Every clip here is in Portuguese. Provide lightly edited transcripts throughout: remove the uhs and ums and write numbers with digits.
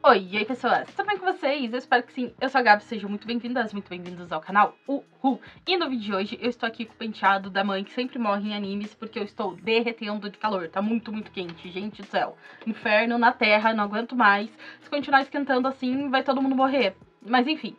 Oi, e aí pessoas, tudo bem com vocês? Eu espero que sim. Eu sou a Gabi, sejam muito bem-vindas, muito bem-vindos ao canal Uhul. E no vídeo de hoje eu estou aqui com o penteado da mãe que sempre morre em animes porque eu estou derretendo de calor. Tá muito, muito quente, gente do céu. Inferno na terra, não aguento mais. Se continuar esquentando assim, vai todo mundo morrer. Mas enfim,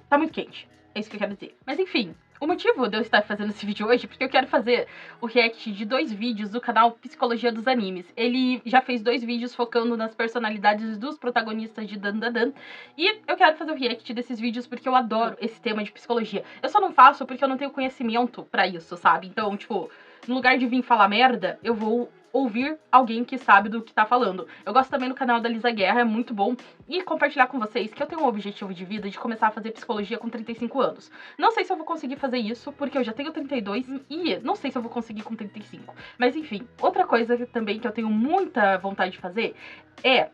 tá muito quente. É isso que eu quero dizer. Mas enfim, o motivo de eu estar fazendo esse vídeo hoje é porque eu quero fazer o react de 2 vídeos do canal Psicologia dos Animes. Ele já fez 2 vídeos focando nas personalidades dos protagonistas de Dandadan. E eu quero fazer o react desses vídeos porque eu adoro esse tema de psicologia. Eu só não faço porque eu não tenho conhecimento pra isso, sabe? Então, tipo, no lugar de vir falar merda, eu vou ouvir alguém que sabe do que tá falando. Eu gosto também do canal da Lisa Guerra, é muito bom. E compartilhar com vocês que eu tenho um objetivo de vida de começar a fazer psicologia com 35 anos. Não sei se eu vou conseguir fazer isso, porque eu já tenho 32 e não sei se eu vou conseguir com 35. Mas enfim, outra coisa também que eu tenho muita vontade de fazer é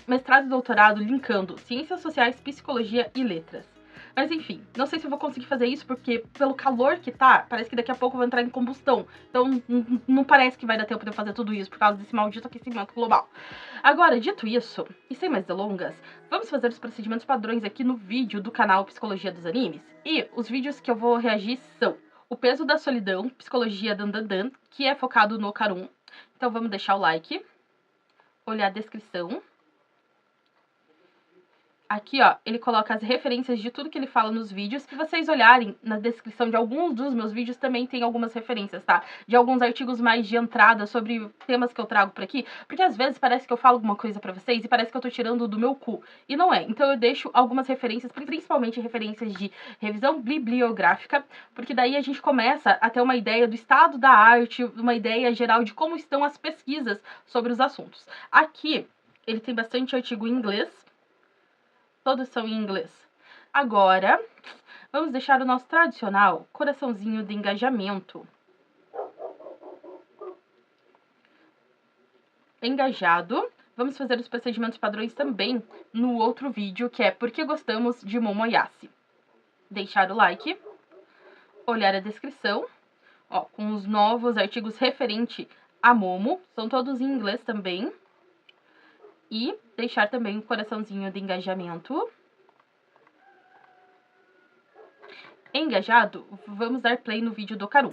mestrado e doutorado linkando ciências sociais, psicologia e letras. Mas enfim, não sei se eu vou conseguir fazer isso porque pelo calor que tá, parece que daqui a pouco eu vou entrar em combustão. Então não parece que vai dar tempo de eu fazer tudo isso por causa desse maldito aquecimento global. Agora, dito isso, e sem mais delongas, vamos fazer os procedimentos padrões aqui no vídeo do canal Psicologia dos Animes. E os vídeos que eu vou reagir são o peso da solidão, Psicologia Dandadan, que é focado no Okarun. Então vamos deixar o like, olhar a descrição. Aqui, ó, ele coloca as referências de tudo que ele fala nos vídeos. Se vocês olharem na descrição de alguns dos meus vídeos, também tem algumas referências, tá? De alguns artigos mais de entrada sobre temas que eu trago por aqui. Porque às vezes parece que eu falo alguma coisa pra vocês e parece que eu tô tirando do meu cu. E não é. Então eu deixo algumas referências, principalmente referências de revisão bibliográfica, porque daí a gente começa a ter uma ideia do estado da arte, uma ideia geral de como estão as pesquisas sobre os assuntos. Aqui, ele tem bastante artigo em inglês. Todos são em inglês. Agora, vamos deixar o nosso tradicional coraçãozinho de engajamento. Engajado. Vamos fazer os procedimentos padrões também no outro vídeo, que é Por que gostamos de Momoyase. Deixar o like, olhar a descrição, ó, com os novos artigos referente a Momo, são todos em inglês também. E deixar também o coraçãozinho de engajamento. Engajado, vamos dar play no vídeo do Okarun.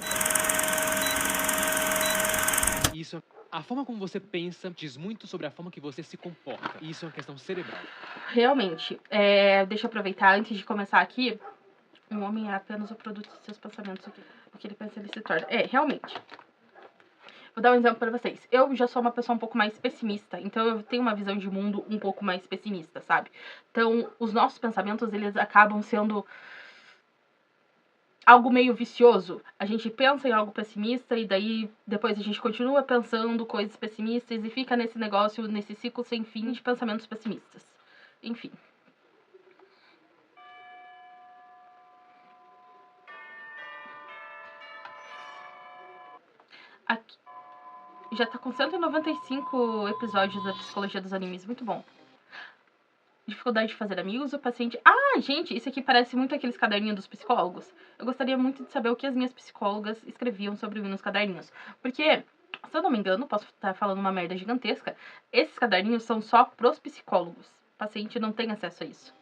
Isso, a forma como você pensa diz muito sobre a forma que você se comporta. Isso é uma questão cerebral. Realmente, deixa eu aproveitar antes de começar aqui. Um homem é apenas o produto de seus pensamentos, o que ele pensa ele se torna. Realmente. Vou dar um exemplo pra vocês. Eu já sou uma pessoa um pouco mais pessimista, então eu tenho uma visão de mundo um pouco mais pessimista, sabe? Então, os nossos pensamentos, eles acabam sendo algo meio vicioso. A gente pensa em algo pessimista e daí depois a gente continua pensando coisas pessimistas e fica nesse negócio, nesse ciclo sem fim de pensamentos pessimistas. Enfim. Aqui. Já tá com 195 episódios da Psicologia dos Animes, muito bom. Dificuldade de fazer amigos, o paciente... Ah, gente, isso aqui parece muito aqueles caderninhos dos psicólogos. Eu gostaria muito de saber o que as minhas psicólogas escreviam sobre mim nos caderninhos. Porque, se eu não me engano, posso estar falando uma merda gigantesca, esses caderninhos são só pros psicólogos. O paciente não tem acesso a isso.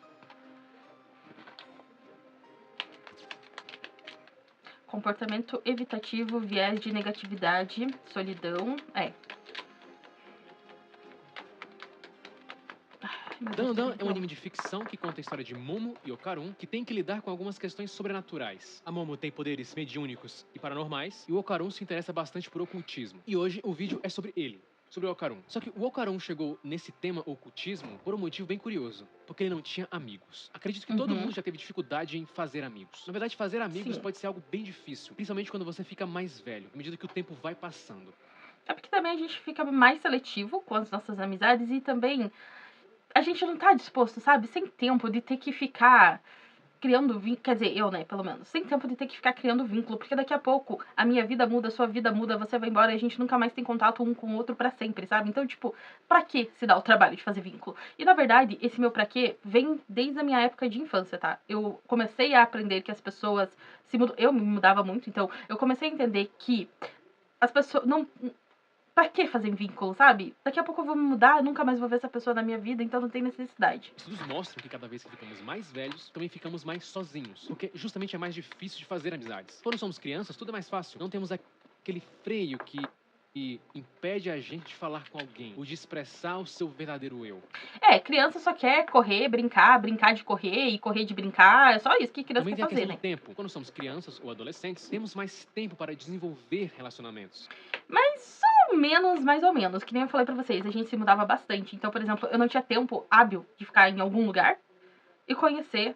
Comportamento evitativo, viés de negatividade, solidão, Dandadan é um anime de ficção que conta a história de Momo e Okarun, que tem que lidar com algumas questões sobrenaturais. A Momo tem poderes mediúnicos e paranormais, e o Okarun se interessa bastante por ocultismo. E hoje o vídeo é sobre ele, sobre o Okarun. Só que o Okarun chegou nesse tema ocultismo por um motivo bem curioso, porque ele não tinha amigos. Acredito que todo mundo já teve dificuldade em fazer amigos. Na verdade, fazer amigos pode ser algo bem difícil, principalmente quando você fica mais velho, à medida que o tempo vai passando. É porque também a gente fica mais seletivo com as nossas amizades e também a gente não tá disposto, sabe, sem tempo de ter que ficar criando vínculo, quer dizer, eu, né, pelo menos, sem tempo de ter que ficar criando vínculo, porque daqui a pouco a minha vida muda, a sua vida muda, você vai embora e a gente nunca mais tem contato um com o outro pra sempre, sabe? Então, tipo, pra que se dar o trabalho de fazer vínculo? E, na verdade, esse meu pra quê vem desde a minha época de infância, tá? Eu comecei a aprender que as pessoas se mudam, eu me mudava muito, então eu comecei a entender que as pessoas não... pra que fazer vínculo, sabe? Daqui a pouco eu vou me mudar, nunca mais vou ver essa pessoa na minha vida, então não tem necessidade. Estudos mostram que cada vez que ficamos mais velhos, também ficamos mais sozinhos, porque justamente é mais difícil de fazer amizades. Quando somos crianças, tudo é mais fácil. Não temos aquele freio que impede a gente de falar com alguém, ou de expressar o seu verdadeiro eu. Criança só quer correr, brincar de correr e correr de brincar. É só isso que criança Também quer tem a fazer, questão né? do tempo. Quando somos crianças ou adolescentes, temos mais tempo para desenvolver relacionamentos. Mais ou menos, mais ou menos. Que nem eu falei pra vocês, a gente se mudava bastante. Então, por exemplo, eu não tinha tempo hábil de ficar em algum lugar e conhecer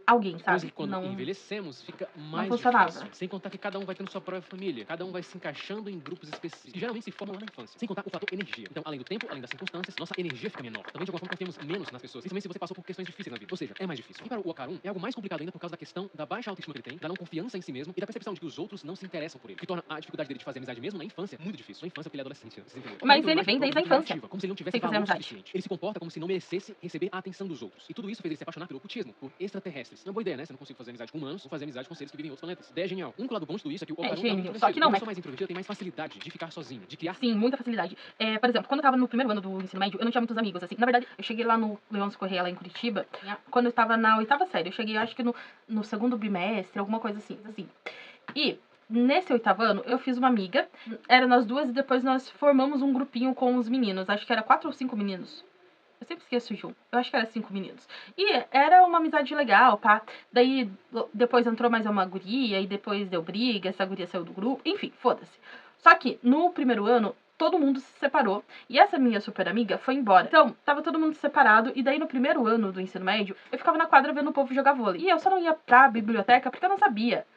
alguém, Coisa sabe? que quando Não, envelhecemos fica não mais funcionava. difícil. Sem contar que cada um vai tendo sua própria família. Cada um vai se encaixando em grupos específicos, que geralmente se formam lá na infância. Sem contar o fator energia. Então, além do tempo, além das circunstâncias, nossa energia fica menor. Também, de alguma forma, confiamos menos nas pessoas. Principalmente se você passou por questões difíceis na vida. Ou seja, é mais difícil. E para o Okarun, é algo mais complicado ainda por causa da questão da baixa autoestima que ele tem, da não confiança em si mesmo e da percepção de que os outros não se interessam por ele. O que torna a dificuldade dele de fazer amizade mesmo na infância muito difícil. Na infância, porque ele é adolescente, vocês entenderam? Mas Okarun ele tem uma vem imagem desde a própria muito infância. negativa, como se ele não tivesse Sem fazer valor amizade. suficiente. Ele se comporta como se não merecesse receber a atenção dos outros. E tudo isso fez ele se apaixonar pelo ocultismo, por extraterrestres. Não é boa ideia, né? Você não consigo fazer amizade com humanos, vou fazer amizade com seres que vivem em outros planetas. Ideia genial. Um lado bom de tudo isso é que o Okarun gênio. muito Só que não, Uma né? pessoa mais introvertida tem mais facilidade de ficar sozinho, de criar. Sim, muita facilidade. Por exemplo, quando eu tava no primeiro ano do ensino médio, eu não tinha muitos amigos, assim. Na verdade, eu cheguei lá no Leôncio Correia, lá em Curitiba, quando eu estava na 8ª série. Eu cheguei, acho que no segundo bimestre, alguma coisa assim. E nesse 8º ano, eu fiz uma amiga. Era nós duas e depois nós formamos um grupinho com os meninos. Acho que era 4 ou 5 meninos. Eu sempre esqueço de um. Eu acho que era 5 meninos. E era uma amizade legal, pá. Daí, depois entrou mais uma guria, e depois deu briga, essa guria saiu do grupo. Enfim, foda-se. Só que, no primeiro ano, todo mundo se separou. E essa minha super amiga foi embora. Então, tava todo mundo separado. E daí, no primeiro ano do ensino médio, eu ficava na quadra vendo o povo jogar vôlei. E eu só não ia pra biblioteca porque eu não sabia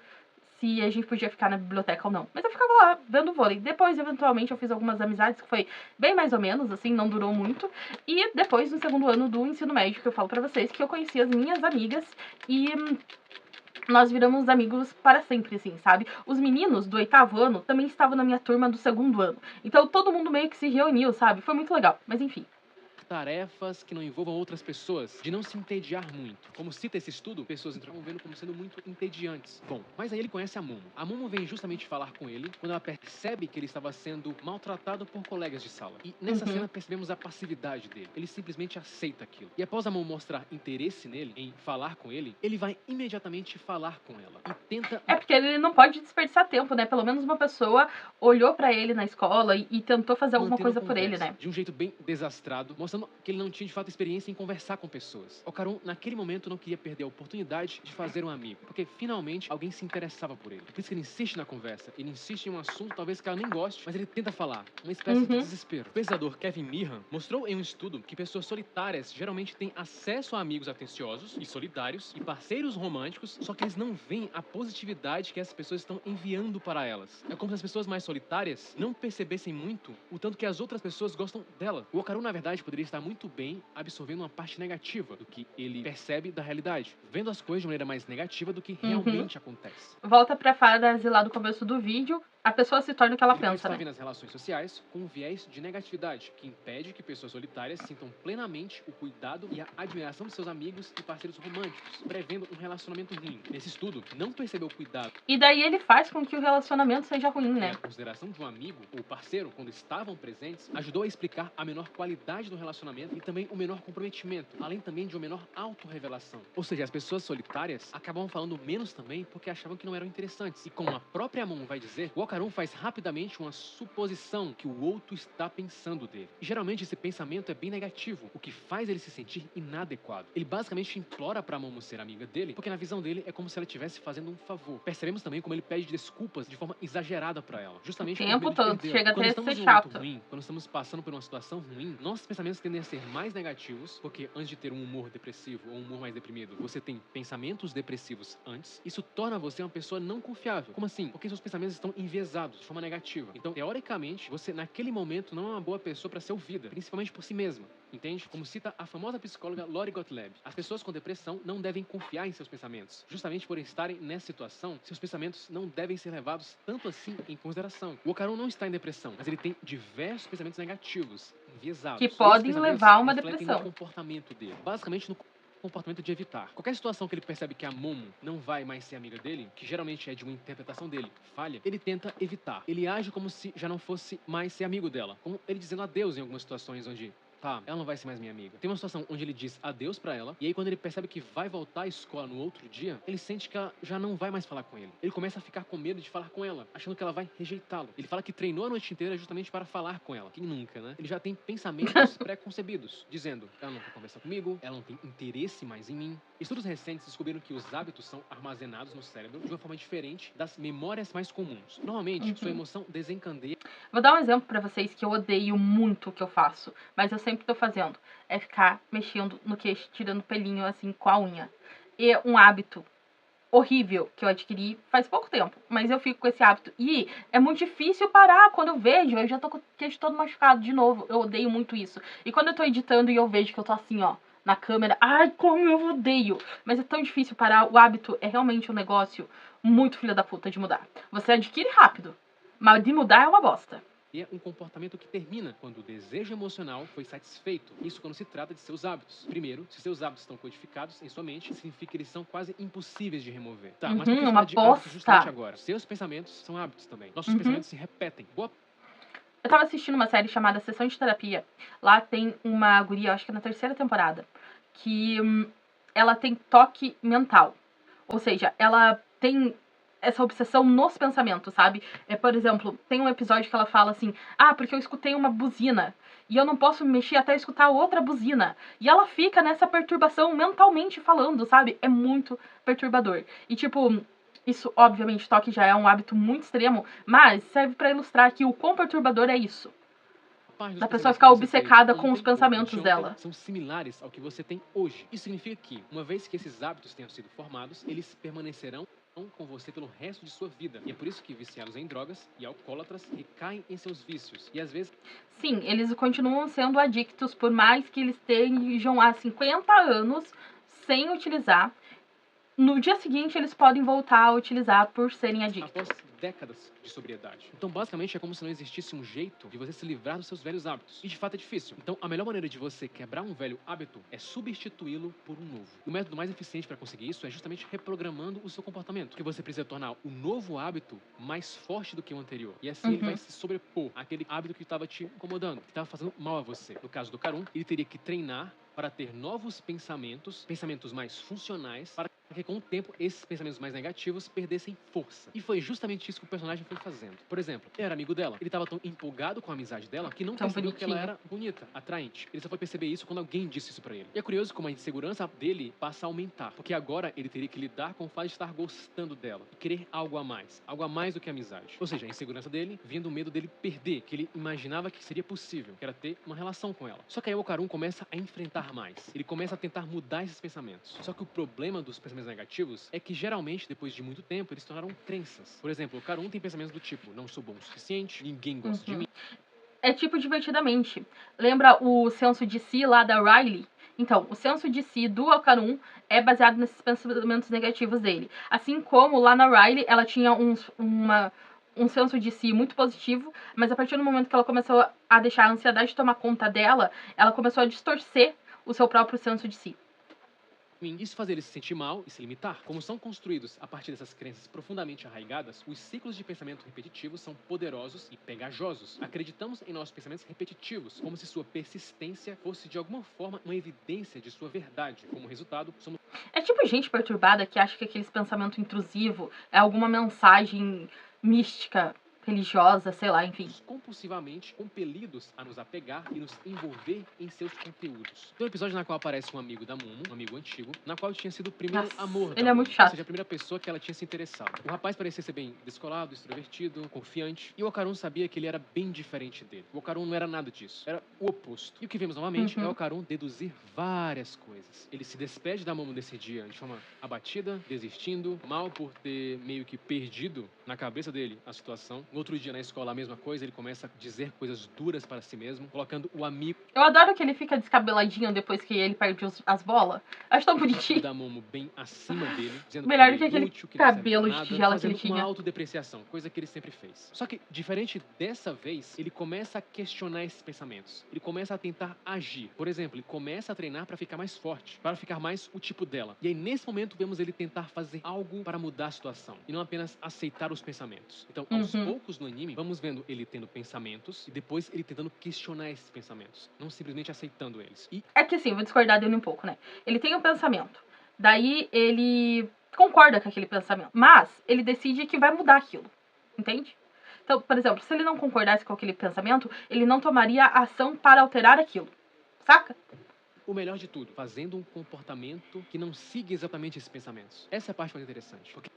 se a gente podia ficar na biblioteca ou não. Mas eu ficava lá, vendo vôlei. Depois, eventualmente, eu fiz algumas amizades, que foi bem mais ou menos, assim, não durou muito. E depois, no segundo ano do ensino médio, que eu falo pra vocês, que eu conheci as minhas amigas e nós viramos amigos para sempre, assim, sabe? Os meninos do 8º ano também estavam na minha turma do segundo ano. Então, todo mundo meio que se reuniu, sabe? Foi muito legal. Mas, enfim. Tarefas que não envolvam outras pessoas, de não se entediar muito. Como cita esse estudo, pessoas estão vendo como sendo muito entediantes. Bom, mas aí ele conhece a Momo. A Momo vem justamente falar com ele quando ela percebe que ele estava sendo maltratado por colegas de sala. E nessa cena percebemos a passividade dele. Ele simplesmente aceita aquilo. E após a Momo mostrar interesse nele, em falar com ele, ele vai imediatamente falar com ela. E tenta... porque ele não pode desperdiçar tempo, né? Pelo menos uma pessoa olhou pra ele na escola e tentou fazer alguma coisa por ele, né? De um jeito bem desastrado, mostrando que ele não tinha de fato experiência em conversar com pessoas. Okarun, naquele momento, não queria perder a oportunidade de fazer um amigo, porque finalmente alguém se interessava por ele. Por isso que ele insiste na conversa, ele insiste em um assunto talvez que ela nem goste, mas ele tenta falar, uma espécie de desespero. O pesquisador Kevin Meehan mostrou em um estudo que pessoas solitárias geralmente têm acesso a amigos atenciosos e solidários e parceiros românticos, só que eles não veem a positividade que essas pessoas estão enviando para elas. É como se as pessoas mais solitárias não percebessem muito o tanto que as outras pessoas gostam dela. O Okarun, na verdade, poderia estar muito bem absorvendo uma parte negativa do que ele percebe da realidade, vendo as coisas de maneira mais negativa do que realmente acontece. Volta pra frase lá do começo do vídeo, a pessoa se torna o que ela Ele pode pensa, estar né? vendo as relações sociais com um viés de negatividade, que impede que pessoas solitárias sintam plenamente o cuidado e a admiração de seus amigos e parceiros românticos, prevendo um relacionamento ruim. Nesse estudo, não percebeu o cuidado E daí ele faz com que o relacionamento seja ruim, e né? a consideração de um amigo ou parceiro, quando estavam presentes, ajudou a explicar a menor qualidade do relacionamento e também o menor comprometimento, além também de uma menor autorrevelação. Ou seja, as pessoas solitárias acabavam falando menos também porque achavam que não eram interessantes. E como a própria Momo vai dizer, o Okarun faz rapidamente uma suposição que o outro está pensando dele. E geralmente esse pensamento é bem negativo, o que faz ele se sentir inadequado. Ele basicamente implora pra Momo ser amiga dele, porque na visão dele é como se ela estivesse fazendo um favor. Percebemos também como ele pede desculpas de forma exagerada pra ela, justamente O por tempo medo de todo, perdê-la. chega E quando até a estamos ser em um momento chato. ruim, quando estamos passando por uma situação ruim, nossos pensamentos tendem a ser mais negativos, porque antes de ter um humor depressivo ou um humor mais deprimido, você tem pensamentos depressivos antes. Isso torna você uma pessoa não confiável. Como assim? Porque seus pensamentos estão enviesados de forma negativa. Então, teoricamente, você naquele momento não é uma boa pessoa para ser ouvida, principalmente por si mesma. Entende? Como cita a famosa psicóloga Lori Gottlieb, as pessoas com depressão não devem confiar em seus pensamentos. Justamente por estarem nessa situação, seus pensamentos não devem ser levados tanto assim em consideração. O Okarun não está em depressão, mas ele tem diversos pensamentos negativos, enviesados. Que E esses podem pensamentos levar a uma refletem depressão. no comportamento dele. Basicamente, no comportamento de evitar. Qualquer situação que ele percebe que a Momo não vai mais ser amiga dele, que geralmente é de uma interpretação dele, falha, ele tenta evitar. Ele age como se já não fosse mais ser amigo dela. Como ele dizendo adeus em algumas situações onde... Tá, ela não vai ser mais minha amiga. Tem uma situação onde ele diz adeus pra ela, e aí quando ele percebe que vai voltar à escola no outro dia, ele sente que ela já não vai mais falar com ele. Ele começa a ficar com medo de falar com ela, achando que ela vai rejeitá-lo. Ele fala que treinou a noite inteira justamente para falar com ela. Quem nunca, né? Ele já tem pensamentos pré-concebidos, dizendo, ela não quer conversar comigo, ela não tem interesse mais em mim. Estudos recentes descobriram que os hábitos são armazenados no cérebro de uma forma diferente das memórias mais comuns. Normalmente, sua emoção desencadeia... Vou dar um exemplo pra vocês que eu odeio muito o que eu faço, mas eu sempre tô fazendo. É ficar mexendo no queixo, tirando pelinho assim com a unha. E um hábito horrível que eu adquiri faz pouco tempo, mas eu fico com esse hábito. E é muito difícil parar. Quando eu vejo, eu já tô com o queixo todo machucado de novo. Eu odeio muito isso. E quando eu tô editando e eu vejo que eu tô assim, ó, na câmera, ai, como eu odeio. Mas é tão difícil parar. O hábito é realmente um negócio muito filha da puta de mudar. Você adquire rápido, mas de mudar é uma bosta. É um comportamento que termina quando o desejo emocional foi satisfeito. Isso quando se trata de seus hábitos. Primeiro, se seus hábitos estão codificados em sua mente, significa que eles são quase impossíveis de remover. Tá, mas por que uma falar de hábitos justamente bosta. agora? Seus pensamentos são hábitos também. Nossos pensamentos se repetem. Eu tava assistindo uma série chamada Sessão de Terapia. Lá tem uma guria, acho que é na 3ª temporada, que ela tem toque mental. Ou seja, ela tem essa obsessão nos pensamentos, sabe? Por exemplo, tem um episódio que ela fala assim, porque eu escutei uma buzina e eu não posso me mexer até escutar outra buzina. E ela fica nessa perturbação mentalmente falando, sabe? É muito perturbador. E tipo, isso, obviamente, toque já é um hábito muito extremo, mas serve pra ilustrar que o quão perturbador é isso. Da pessoa ficar obcecada com os pensamentos dela. São similares ao que você tem hoje. Isso significa que, uma vez que esses hábitos tenham sido formados, eles permanecerão com você pelo resto de sua vida. E é por isso que viciados em drogas e alcoólatras recaem em seus vícios. E às vezes... Sim, eles continuam sendo adictos por mais que eles estejam há 50 anos sem utilizar. No dia seguinte, eles podem voltar a utilizar por serem adictos. Após décadas de sobriedade. Então, basicamente, é como se não existisse um jeito de você se livrar dos seus velhos hábitos. E, de fato, é difícil. Então, a melhor maneira de você quebrar um velho hábito é substituí-lo por um novo. E o método mais eficiente para conseguir isso é justamente reprogramando o seu comportamento. Porque você precisa tornar o novo hábito mais forte do que o anterior. E assim ele vai se sobrepor àquele hábito que estava te incomodando, que estava fazendo mal a você. No caso do Karun, ele teria que treinar para ter novos pensamentos mais funcionais, para que com o tempo esses pensamentos mais negativos perdessem força. E foi justamente isso que o personagem foi fazendo. Por exemplo, ele era amigo dela, ele estava tão empolgado com a amizade dela que não percebeu que ela era bonita, atraente. Ele só foi perceber isso quando alguém disse isso pra ele. E é curioso como a insegurança dele passa a aumentar, porque agora ele teria que lidar com o fato de estar gostando dela e querer algo a mais do que amizade. Ou seja, a insegurança dele vinha do medo dele perder, que ele imaginava que seria possível, que era ter uma relação com ela. Só que aí o Karun começa a enfrentar mais. Ele começa a tentar mudar esses pensamentos. Só que o problema dos pensamentos negativos é que geralmente, depois de muito tempo, eles se tornaram crenças. Por exemplo, o Karun tem pensamentos do tipo, não sou bom o suficiente, ninguém gosta de mim. É tipo Divertidamente. Lembra o senso de si lá da Riley? Então, o senso de si do Karun é baseado nesses pensamentos negativos dele. Assim como lá na Riley, ela tinha um senso de si muito positivo, mas a partir do momento que ela começou a deixar a ansiedade tomar conta dela, ela começou a distorcer o seu próprio senso de si. Isso faz ele se sentir mal e se limitar. Como são construídos a partir dessas crenças profundamente arraigadas, os ciclos de pensamento repetitivos são poderosos e pegajosos. Acreditamos em nossos pensamentos repetitivos, como se sua persistência fosse de alguma forma uma evidência de sua verdade. Como resultado, somos... É tipo gente perturbada que acha que aquele pensamento intrusivo é alguma mensagem mística, religiosa, sei lá, enfim. Compulsivamente compelidos a nos apegar e nos envolver em seus conteúdos. Tem um episódio na qual aparece um amigo da Momo, um amigo antigo, na qual tinha sido o primeiro amor da ele é muito Momo, chato. ou seja, a primeira pessoa que ela tinha se interessado. O rapaz parecia ser bem descolado, extrovertido, confiante, e o Karun sabia que ele era bem diferente dele. O Karun não era nada disso, era o oposto. E o que vemos novamente é o Karun deduzir várias coisas. Ele se despede da Momo nesse dia de forma abatida, desistindo, mal por ter meio que perdido na cabeça dele a situação. No outro dia na escola a mesma coisa, ele começa a dizer coisas duras para si mesmo, colocando o amigo... Eu adoro que ele fica descabeladinho depois que ele perde as bolas. Acho tão bonitinho. Da Momo bem acima dele, dizendo melhor que que aquele inútil, que cabelo não serve pra de tigela nada, que ele fazendo uma tinha. autodepreciação, coisa que ele sempre fez. Só que, diferente dessa vez, ele começa a questionar esses pensamentos. ele começa a tentar agir. Por exemplo, ele começa a treinar para ficar mais forte, para ficar mais o tipo dela. E aí, nesse momento, vemos ele tentar fazer algo para mudar a situação, e não apenas aceitar os pensamentos. Então, aos poucos no anime, vamos vendo ele tendo pensamentos, e depois ele tentando questionar esses pensamentos, não simplesmente aceitando eles. E é que assim, vou discordar dele um pouco, né? Ele tem um pensamento, daí ele concorda com aquele pensamento, mas ele decide que vai mudar aquilo, entende? Então, por exemplo, se ele não concordasse com aquele pensamento, ele não tomaria ação para alterar aquilo, saca? o melhor de tudo, fazendo um comportamento que não siga exatamente esses pensamentos. Essa é a parte mais interessante, porque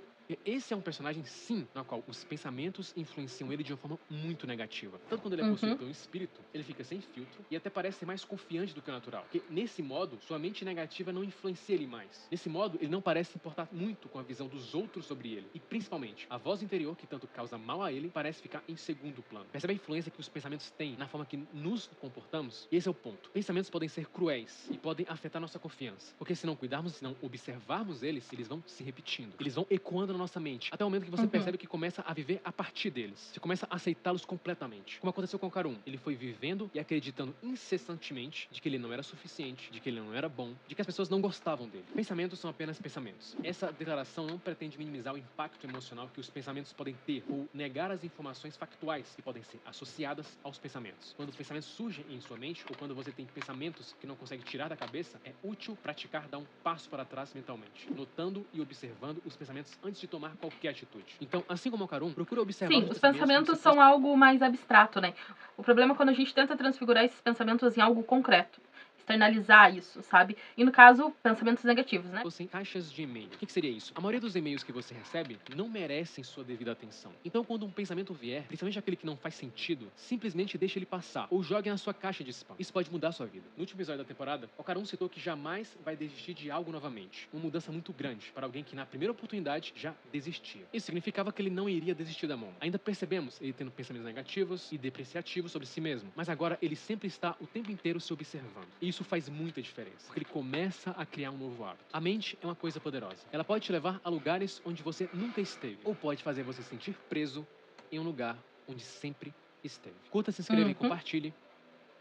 esse é um personagem, sim, na qual os pensamentos influenciam ele de uma forma muito negativa. Tanto quando ele é possuído pelo espírito, ele fica sem filtro e até parece ser mais confiante do que o natural. Porque nesse modo, sua mente negativa não influencia ele mais. Nesse modo, ele não parece importar muito com a visão dos outros sobre ele. E principalmente, a voz interior, que tanto causa mal a ele, parece ficar em segundo plano. Percebe a influência que os pensamentos têm na forma que nos comportamos? E esse é o ponto. Pensamentos podem ser cruéis e podem afetar nossa confiança. Porque se não cuidarmos, se não observarmos eles, eles vão se repetindo. Eles vão ecoando na nossa mente, até o momento que você percebe que começa a viver a partir deles. Você começa a aceitá-los completamente. Como aconteceu com o Karun. Ele foi vivendo e acreditando incessantemente de que ele não era suficiente, de que ele não era bom, de que as pessoas não gostavam dele. Pensamentos são apenas pensamentos. Essa declaração não pretende minimizar o impacto emocional que os pensamentos podem ter ou negar as informações factuais que podem ser associadas aos pensamentos. Quando os pensamentos surgem em sua mente ou quando você tem pensamentos que não consegue tirar da cabeça, é útil praticar dar um passo para trás mentalmente, notando e observando os pensamentos antes de tomar qualquer atitude. Então, assim como o Karun, procura observar Sim, os pensamentos são algo mais abstrato, né? O problema é quando a gente tenta transfigurar esses pensamentos em algo concreto. Externalizar isso, sabe? E no caso, pensamentos negativos, né? Fossem caixas de e-mail. O que seria isso? A maioria dos e-mails que você recebe não merecem sua devida atenção. Então, quando um pensamento vier, principalmente aquele que não faz sentido, simplesmente deixe ele passar ou jogue na sua caixa de spam. Isso pode mudar a sua vida. No último episódio da temporada, o Karun citou que jamais vai desistir de algo novamente. Uma mudança muito grande para alguém que na primeira oportunidade já desistia. Isso significava que ele não iria desistir da mão. Ainda percebemos ele tendo pensamentos negativos e depreciativos sobre si mesmo, mas agora ele sempre está o tempo inteiro se observando. E isso faz muita diferença, porque ele começa a criar um novo hábito. A mente é uma coisa poderosa. Ela pode te levar a lugares onde você nunca esteve, ou pode fazer você se sentir preso em um lugar onde sempre esteve. Curta, se inscreva e compartilhe.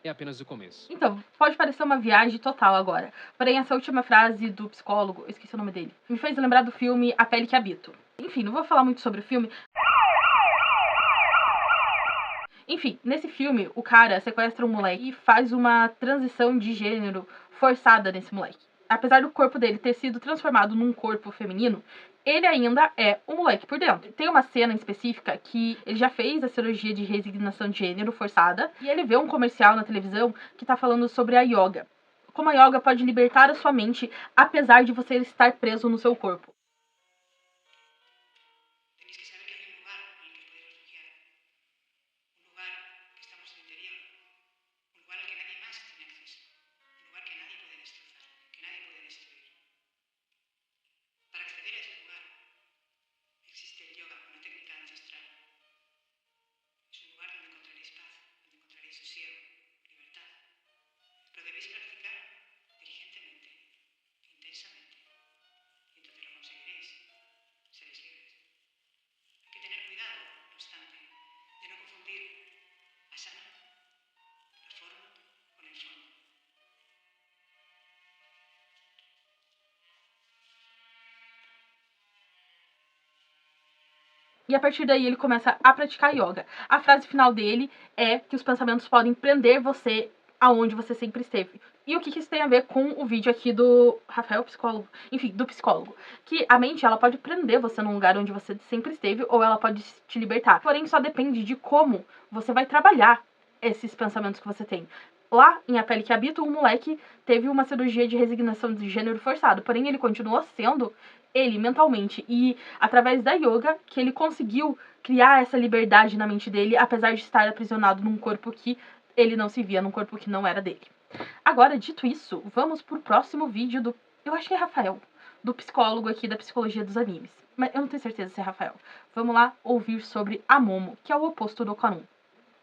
É apenas o começo. Então, pode parecer uma viagem total agora. Porém, essa última frase do psicólogo, eu esqueci o nome dele, me fez lembrar do filme A Pele que Habito. Enfim, não vou falar muito sobre o filme. Enfim, nesse filme, o cara sequestra um moleque e faz uma transição de gênero forçada nesse moleque. Apesar do corpo dele ter sido transformado num corpo feminino, ele ainda é um moleque por dentro. Tem uma cena específica que ele já fez a cirurgia de resignação de gênero forçada e ele vê um comercial na televisão que tá falando sobre a yoga. Como a yoga pode libertar a sua mente apesar de você estar preso no seu corpo. E a partir daí ele começa a praticar yoga. A frase final dele é que os pensamentos podem prender você aonde você sempre esteve. E o que isso tem a ver com o vídeo aqui do Rafael, psicólogo? Enfim, do psicólogo. Que a mente, ela pode prender você num lugar onde você sempre esteve ou ela pode te libertar. Porém, só depende de como você vai trabalhar esses pensamentos que você tem. Lá, em A Pele que Habito, o moleque teve uma cirurgia de resignação de gênero forçado. Porém, ele continuou sendo ele mentalmente. E através da yoga que ele conseguiu criar essa liberdade na mente dele, apesar de estar aprisionado num corpo que ele não se via, num corpo que não era dele. Agora, dito isso, vamos pro próximo vídeo do... Eu acho que é Rafael, do psicólogo aqui da psicologia dos animes. Mas eu não tenho certeza se é Rafael. Vamos lá ouvir sobre a Momo, que é o oposto do Karun.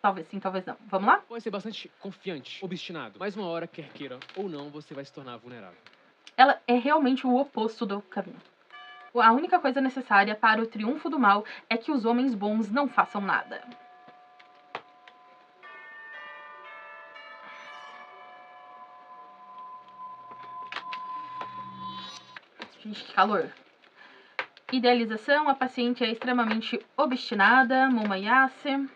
Talvez sim, talvez não. Vamos lá? Pode ser bastante confiante, obstinado, mas uma hora, quer queira ou não, você vai se tornar vulnerável. Ela é realmente o oposto do Karun. A única coisa necessária para o triunfo do mal é que os homens bons não façam nada. Gente, que calor. Idealização, a paciente é extremamente obstinada. Momoyase.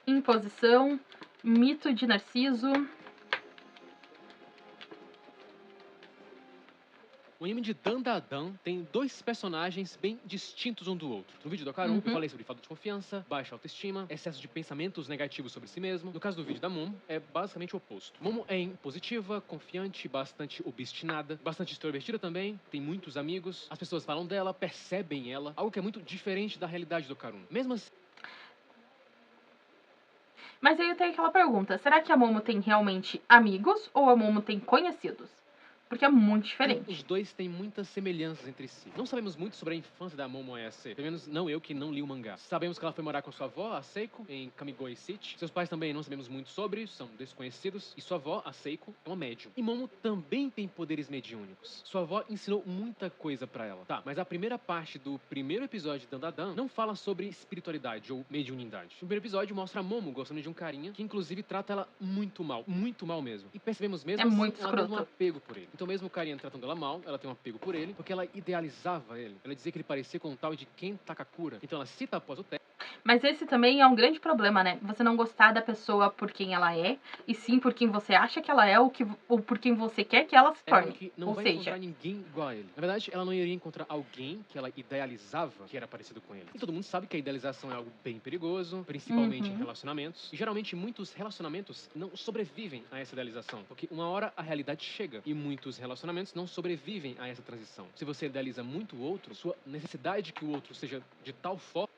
Imposição, mito de Narciso. O anime de Dandadan tem dois personagens bem distintos um do outro. No vídeo do Okarun, eu falei sobre falta de confiança, baixa autoestima, excesso de pensamentos negativos sobre si mesmo. No caso do vídeo da Momo, é basicamente o oposto. Momo é impositiva, confiante, bastante obstinada, bastante extrovertida também, tem muitos amigos, as pessoas falam dela, percebem ela, algo que é muito diferente da realidade do Okarun. Mesmo assim, mas aí eu tenho aquela pergunta, será que a Momo tem realmente amigos ou a Momo tem conhecidos? Porque é muito diferente. os dois têm muitas semelhanças entre si. Não sabemos muito sobre a infância da Momoyase, pelo menos não eu que não li o mangá. Sabemos que ela foi morar com sua avó, a Seiko, em Kamigoi City. Seus pais também não sabemos muito sobre, são desconhecidos. E sua avó, a Seiko, é uma médium. E Momo também tem poderes mediúnicos. Sua avó ensinou muita coisa pra ela. Tá, mas a primeira parte do primeiro episódio de Dandadan não fala sobre espiritualidade ou mediunidade. O primeiro episódio mostra a Momo gostando de um carinha que inclusive trata ela muito mal mesmo. E percebemos mesmo É assim, muito ela teve um escroto. apego por ele. Então mesmo o carinha tratando ela mal, ela tem um apego por ele, porque ela idealizava ele. Ela dizia que ele parecia com um tal de Ken Takakura. Então ela cita após o teste. Mas esse também é um grande problema, né? Você não gostar da pessoa por quem ela é, e sim por quem você acha que ela é, ou por quem você quer que ela se torne. Que não ou vai seja, encontrar ninguém igual a ele. Na verdade, ela não iria encontrar alguém que ela idealizava que era parecido com ele. E todo mundo sabe que a idealização é algo bem perigoso, principalmente em relacionamentos. E geralmente muitos relacionamentos não sobrevivem a essa idealização, porque uma hora a realidade chega e muitos relacionamentos não sobrevivem a essa transição. Se você idealiza muito o outro, sua necessidade de que o outro seja de tal forma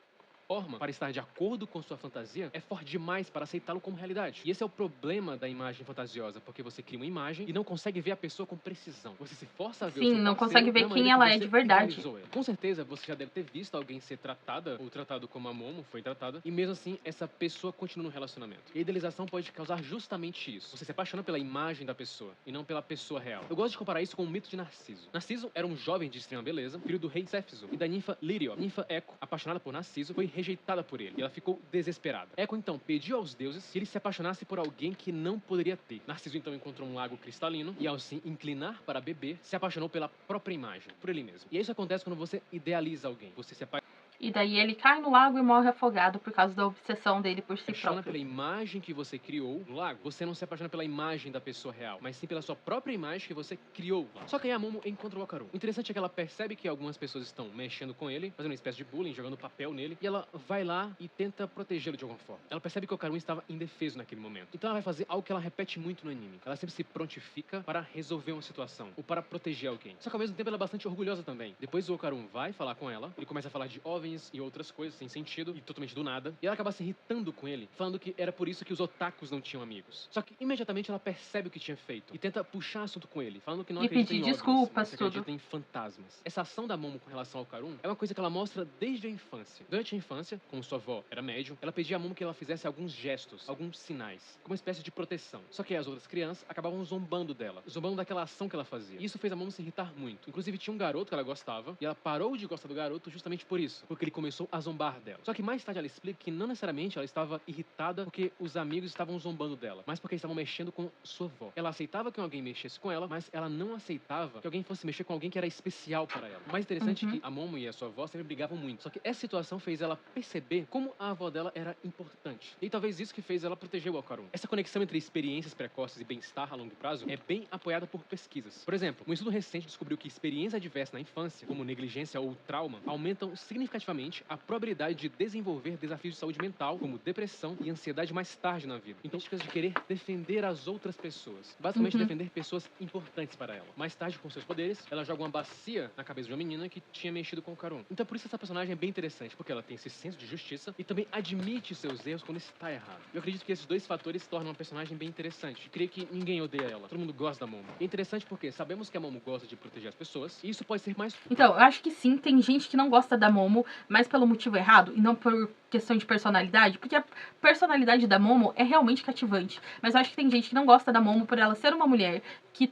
para estar de acordo com sua fantasia é forte demais para aceitá-lo como realidade. E esse é o problema da imagem fantasiosa, porque você cria uma imagem e não consegue ver a pessoa com precisão. Você se força a ver o seu não parceiro consegue ver da quem maneira ela que é você de verdade. idealizou ele. Com certeza você já deve ter visto alguém ser tratada ou tratado como a Momo foi tratada, e mesmo assim essa pessoa continua no relacionamento. E a idealização pode causar justamente isso. Você se apaixona pela imagem da pessoa e não pela pessoa real. Eu gosto de comparar isso com o mito de Narciso. Narciso era um jovem de extrema beleza, filho do rei Céfiso e da ninfa Lírio. A ninfa Eco, apaixonada por Narciso, foi rejeitada por ele. Ela ficou desesperada. Eco então pediu aos deuses que ele se apaixonasse por alguém que não poderia ter. Narciso então encontrou um lago cristalino e ao se inclinar para beber, se apaixonou pela própria imagem, por ele mesmo. E isso acontece quando você idealiza alguém. Você se apaixona E daí ele cai no lago e morre afogado por causa da obsessão dele por si próprio. pela imagem que você criou no lago. Você não se apaixona pela imagem da pessoa real, mas sim pela sua própria imagem que você criou lá. Só que aí a Momo encontra o Okarun. O interessante é que ela percebe que algumas pessoas estão mexendo com ele, fazendo uma espécie de bullying, jogando papel nele, e ela vai lá e tenta protegê-lo de alguma forma. Ela percebe que o Okarun estava indefeso naquele momento. Então ela vai fazer algo que ela repete muito no anime. Ela sempre se prontifica para resolver uma situação, ou para proteger alguém. Só que ao mesmo tempo ela é bastante orgulhosa também. Depois o Okarun vai falar com ela, ele começa a falar de OVNIs e outras coisas sem sentido e totalmente do nada. E ela acaba se irritando com ele, falando que era por isso que os otakus não tinham amigos. Só que imediatamente ela percebe o que tinha feito e tenta puxar assunto com ele, falando que não E acredita pedir em OVNIs, desculpas, mas acredita em fantasmas. Essa ação da Momo com relação ao Okarun é uma coisa que ela mostra desde a infância. Durante a infância, como sua avó era médium, ela pedia a Momo que ela fizesse alguns gestos, alguns sinais, como uma espécie de proteção. Só que as outras crianças acabavam zombando dela, zombando daquela ação que ela fazia. E isso fez a Momo se irritar muito. Inclusive tinha um garoto que ela gostava e ela parou de gostar do garoto justamente por isso, porque ele começou a zombar dela. Só que mais tarde ela explica que não necessariamente ela estava irritada porque os amigos estavam zombando dela, mas porque estavam mexendo com sua avó. Ela aceitava que alguém mexesse com ela, mas ela não aceitava que alguém fosse mexer com alguém que era especial para ela. O mais interessante é que a Momo e a sua avó sempre brigavam muito. Só que essa situação fez ela perceber como a avó dela era importante. E talvez isso que fez ela proteger o Okarun. Essa conexão entre experiências precoces e bem-estar a longo prazo é bem apoiada por pesquisas. Por exemplo, um estudo recente descobriu que experiências adversas na infância, como negligência ou trauma, aumentam significativamente a probabilidade de desenvolver desafios de saúde mental, como depressão e ansiedade mais tarde na vida. Então, de querer defender as outras pessoas. Basicamente, defender pessoas importantes para ela. Mais tarde, com seus poderes, ela joga uma bacia na cabeça de uma menina que tinha mexido com o Okarun. Então, por isso essa personagem é bem interessante, porque ela tem esse senso de justiça e também admite seus erros quando está errado. Eu acredito que esses dois fatores tornam uma personagem bem interessante. Eu creio que ninguém odeia ela. Todo mundo gosta da Momo. É interessante porque sabemos que a Momo gosta de proteger as pessoas e isso pode ser mais... Então, eu acho que sim, tem gente que não gosta da Momo, mas pelo motivo errado e não por questão de personalidade, porque a personalidade da Momo é realmente cativante. Mas eu acho que tem gente que não gosta da Momo por ela ser uma mulher que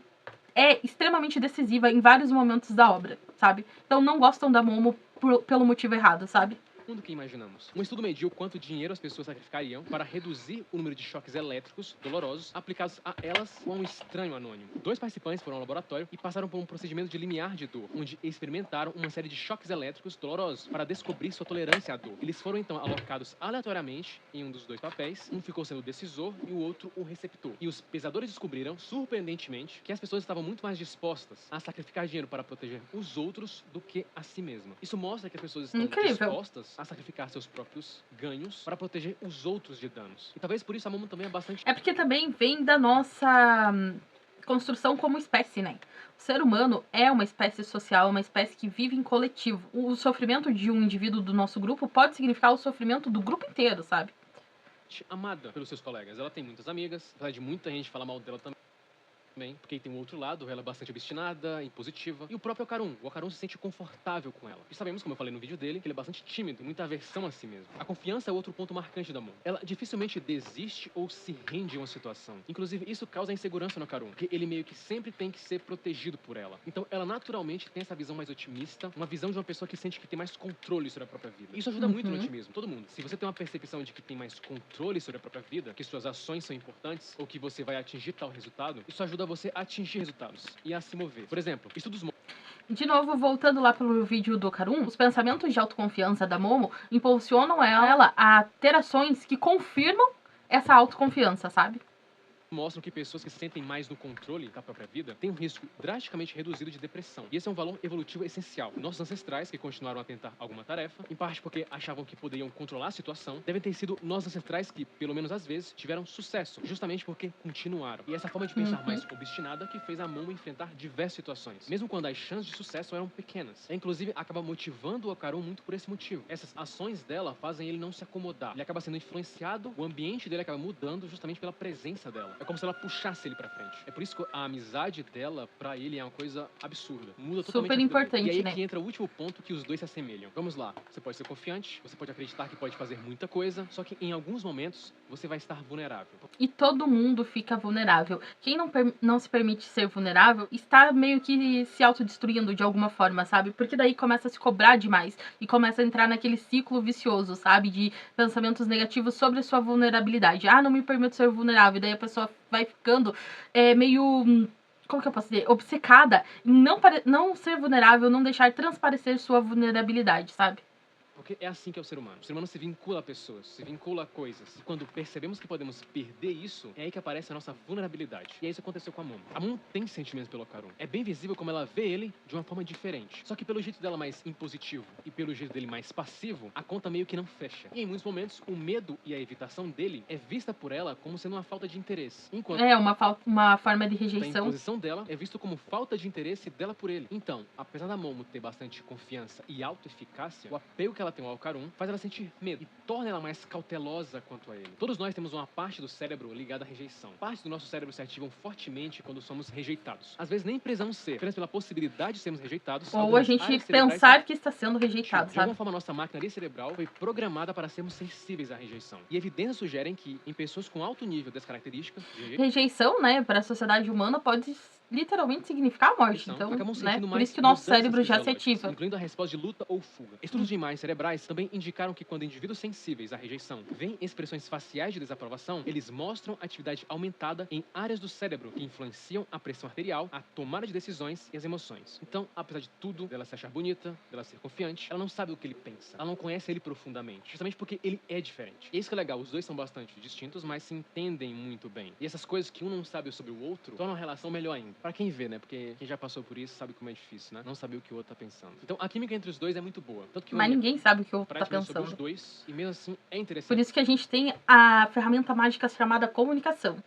é extremamente decisiva em vários momentos da obra, sabe? Então não gostam da Momo pelo motivo errado, sabe? profundo que imaginamos. Um estudo mediu quanto dinheiro as pessoas sacrificariam para reduzir o número de choques elétricos dolorosos aplicados a elas ou a um estranho anônimo. 2 participantes foram ao laboratório e passaram por um procedimento de limiar de dor, onde experimentaram uma série de choques elétricos dolorosos para descobrir sua tolerância à dor. Eles foram então alocados aleatoriamente em um dos 2 papéis, um ficou sendo o decisor e o outro o receptor. E os pesadores descobriram, surpreendentemente, que as pessoas estavam muito mais dispostas a sacrificar dinheiro para proteger os outros do que a si mesma. Isso mostra que as pessoas estão dispostas a sacrificar seus próprios ganhos para proteger os outros de danos. E talvez por isso a Momo também é bastante... É porque também vem da nossa construção como espécie, né? O ser humano é uma espécie social, uma espécie que vive em coletivo. O sofrimento de um indivíduo do nosso grupo pode significar o sofrimento do grupo inteiro, sabe? Amada pelos seus colegas. Ela tem muitas amigas, apesar de muita gente falar mal dela também, porque tem um outro lado, ela é bastante obstinada, impositiva. E o próprio Okarun. O Okarun se sente confortável com ela. E sabemos, como eu falei no vídeo dele, que ele é bastante tímido, tem muita aversão a si mesmo. A confiança é outro ponto marcante da Momo. Ela dificilmente desiste ou se rende a uma situação. Inclusive, isso causa insegurança no Okarun, porque ele meio que sempre tem que ser protegido por ela. Então, ela naturalmente tem essa visão mais otimista, uma visão de uma pessoa que sente que tem mais controle sobre a própria vida. Isso ajuda muito no otimismo, todo mundo. Se você tem uma percepção de que tem mais controle sobre a própria vida, que suas ações são importantes, ou que você vai atingir tal resultado, isso ajuda você a atingir resultados e a se mover. Por exemplo, estudos... De novo, voltando lá pelo vídeo do Okarun, os pensamentos de autoconfiança da Momo impulsionam ela a ter ações que confirmam essa autoconfiança, sabe? Mostram que pessoas que se sentem mais no controle da própria vida têm um risco drasticamente reduzido de depressão. E esse é um valor evolutivo essencial. Nossos ancestrais, que continuaram a tentar alguma tarefa, em parte porque achavam que poderiam controlar a situação, devem ter sido nossos ancestrais que, pelo menos às vezes, tiveram sucesso, justamente porque continuaram. E essa forma de pensar mais obstinada que fez a Momo enfrentar diversas situações, mesmo quando as chances de sucesso eram pequenas. Inclusive, acaba motivando o Okarun muito por esse motivo. Essas ações dela fazem ele não se acomodar. Ele acaba sendo influenciado, o ambiente dele acaba mudando justamente pela presença dela. É como se ela puxasse ele pra frente. É por isso que a amizade dela, pra ele, é uma coisa absurda. Muda totalmente. Super importante, e aí né? que entra o último ponto que os dois se assemelham. Vamos lá. Você pode ser confiante, você pode acreditar que pode fazer muita coisa, só que em alguns momentos você vai estar vulnerável. E todo mundo fica vulnerável. Quem não se permite ser vulnerável está meio que se autodestruindo de alguma forma, sabe? Porque daí começa a se cobrar demais e começa a entrar naquele ciclo vicioso, sabe? De pensamentos negativos sobre a sua vulnerabilidade. Ah, não me permito ser vulnerável. E daí a pessoa vai ficando meio... Como que eu posso dizer? Obcecada em não ser vulnerável, não deixar transparecer sua vulnerabilidade, sabe? Porque é assim que é o ser humano. O ser humano se vincula a pessoas, se vincula a coisas. E quando percebemos que podemos perder isso, é aí que aparece a nossa vulnerabilidade. E é isso que aconteceu com a Momo. A Momo tem sentimentos pelo Okarun. É bem visível como ela vê ele de uma forma diferente. Só que pelo jeito dela mais impositivo e pelo jeito dele mais passivo, a conta meio que não fecha. E em muitos momentos, o medo e a evitação dele é vista por ela como sendo uma falta de interesse. Enquanto uma forma de a rejeição. imposição dela é visto como falta de interesse dela por ele. Então, apesar da Momo ter bastante confiança e autoeficácia, o apego que ela tem ao Okarun faz ela sentir medo e torna ela mais cautelosa quanto a ele. Todos nós temos uma parte do cérebro ligada à rejeição. Partes do nosso cérebro se ativam fortemente quando somos rejeitados. Às vezes nem precisamos ser, apenas pela possibilidade de sermos rejeitados. Ou a gente pensar que está sendo rejeitado, de sabe? alguma forma, nossa maquinaria cerebral foi programada para sermos sensíveis à rejeição. E evidências sugerem que, em pessoas com alto nível dessa característica, rejeição, né, para a sociedade humana pode literalmente significar a morte. Então, né, por isso que o nosso cérebro já se ativa. Incluindo a resposta de luta ou fuga. Estudos de imagens cerebrais também indicaram que quando indivíduos sensíveis à rejeição veem expressões faciais de desaprovação, eles mostram atividade aumentada em áreas do cérebro que influenciam a pressão arterial, a tomada de decisões e as emoções. Então, apesar de tudo, dela se achar bonita, dela ser confiante, ela não sabe o que ele pensa. Ela não conhece ele profundamente. Justamente porque ele é diferente. E isso que é legal, os dois são bastante distintos, mas se entendem muito bem. E essas coisas que um não sabe sobre o outro tornam a relação melhor ainda. Pra quem vê, né? Porque quem já passou por isso sabe como é difícil, né? Não saber o que o outro tá pensando. Então, a química entre os dois é muito boa. Tanto que mas ninguém sabe o que o outro tá pensando. Sobre os dois, e mesmo assim é interessante. Por isso que a gente tem a ferramenta mágica chamada comunicação.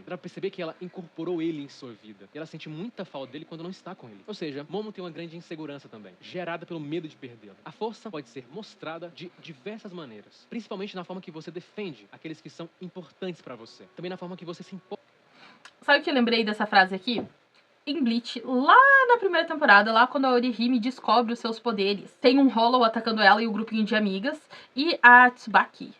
Pra perceber que ela incorporou ele em sua vida. E ela sente muita falta dele quando não está com ele. Ou seja, Momo tem uma grande insegurança também, gerada pelo medo de perdê-lo. A força pode ser mostrada de diversas maneiras, principalmente na forma que você defende aqueles que são importantes pra você. Também na forma que você se importa. Sabe o que eu lembrei dessa frase aqui? Em Bleach, lá na primeira temporada, lá quando a Orihime descobre os seus poderes, tem um Hollow atacando ela e o grupinho de amigas, e a Tsubaki,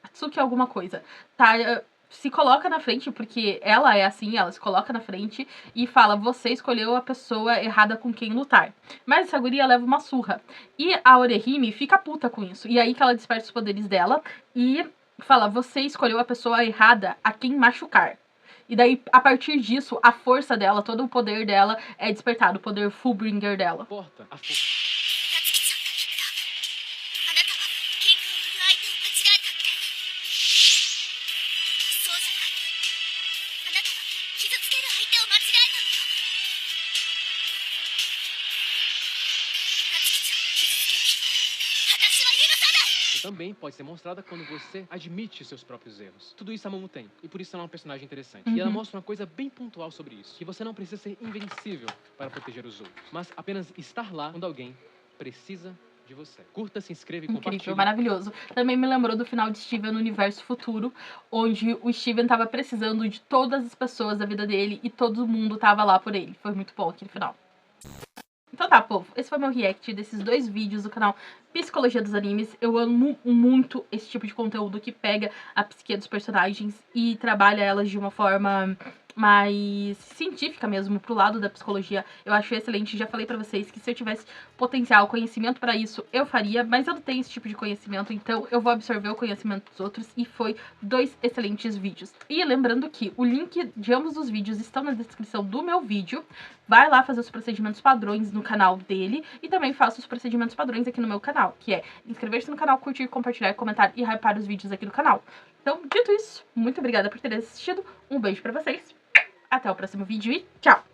Atsuki alguma coisa, tá se coloca na frente, porque ela é assim, ela se coloca na frente e fala, você escolheu a pessoa errada com quem lutar. Mas essa guria leva uma surra. E a Orihime fica puta com isso. E aí que ela desperta os poderes dela e fala, você escolheu a pessoa errada a quem machucar. E daí, a partir disso, a força dela, todo o poder dela é despertado, o poder Fullbringer dela. Porta. Também pode ser mostrada quando você admite seus próprios erros. Tudo isso a Momo tem, e por isso ela é uma personagem interessante. E ela mostra uma coisa bem pontual sobre isso, que você não precisa ser invencível para proteger os outros, mas apenas estar lá quando alguém precisa de você. Curta, se inscreva e compartilhe. Incrível, maravilhoso. Também me lembrou do final de Steven no Universo Futuro, onde o Steven tava precisando de todas as pessoas da vida dele e todo mundo tava lá por ele. Foi muito bom aquele final. Então tá, povo, esse foi meu react desses 2 vídeos do canal Psicologia dos Animes. Eu amo muito esse tipo de conteúdo que pega a psique dos personagens e trabalha elas de uma forma mais científica mesmo, pro lado da psicologia. Eu acho excelente, já falei pra vocês que se eu tivesse potencial, conhecimento pra isso, eu faria, mas eu não tenho esse tipo de conhecimento, então eu vou absorver o conhecimento dos outros e foi 2 excelentes vídeos. E lembrando que o link de ambos os vídeos estão na descrição do meu vídeo, vai lá fazer os procedimentos padrões no canal dele e também faça os procedimentos padrões aqui no meu canal, que é inscrever-se no canal, curtir, compartilhar, comentar e hypar os vídeos aqui no canal. Então, dito isso, muito obrigada por ter assistido, um beijo pra vocês, até o próximo vídeo e tchau!